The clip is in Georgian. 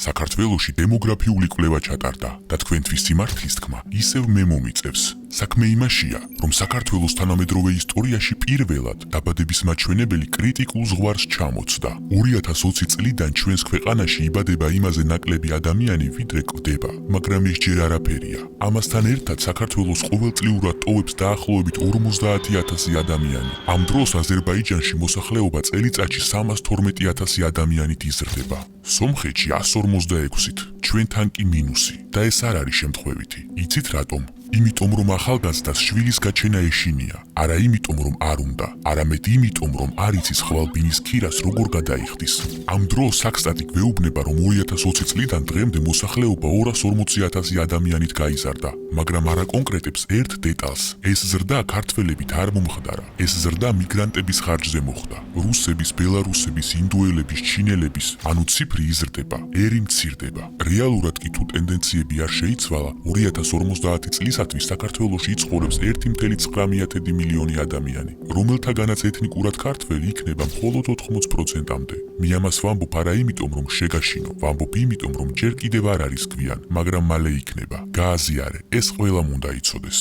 საქართველოში დემოგრაფიული კვლევა ჩატარდა და თქვენთვის სიმართლის თქმა ისევ მე მომიწევს. საქმე იმაშია, რომ საქართველოს თანამედროვე ისტორიაში პირველად დაბადების მაჩვენებელი კრიტიკულ ზღვარს ჩამოწდა. 2020 წლიდან ჩვენს ქვეყანაში იბადება იმაზე ნაკლები ადამიანი, ვიდრე კვდება, მაგრამ ეს ჯერ არაფერია. ამასთან ერთად საქართველოს ყოველწლიურად ტოვებს დაახლოებით 50,000 ადამიანი. ამ დროს აზერბაიჯანში მოსახლეობა წელიწადში 312,000 ადამიანით იზრდება. სომხეთში 146-ით, ჩვენთან კი მინუსი და ეს არ არის შემთხვევითი. იცით რატომ? იმიტომ რომ ახალგაზრდას შვილის გაჩენა ეშინია, არა იმიტომ რომ არ უნდა, არამედ იმიტომ რომ არ იცის ხვალბინის ქირას როგორ გადაიხდის. ამ დროს საქსტატი გვეუბნება რომ 2020 წლიდან დღემდე მოსახლეობა 240,000 ადამიანით გაიზარდა, მაგრამ არ აკონკრეტებს ერთ დეტალს. ეს ზრდა ქართველებით არ მომხდარა, ეს ზრდა მიგრანტების ხარჯზე მოხდა. რუსების, ბელარუსების, ინდუელების, ჩინელების, ანუ ციფრი იზრდება, ერი მცირდება. რეალურად კი თუ ტენდენციები არ შეიცვალა, 2050 წლის საქართველოში იცხოვრებს 1,9 მილიონი ადამიანი, რომელთაგანაც ეთნიკურად ქართველი იქნება მხოლოდ 80%-მდე. მე ამას ვამბობ არა იმიტომ, რომ შეგაშინო, ვამბობ იმიტომ, რომ ჯერ კიდევ არ არის გვიან, მაგრამ მალე იქნება. გააზიარე, ეს ყველამ უნდა იცოდეს.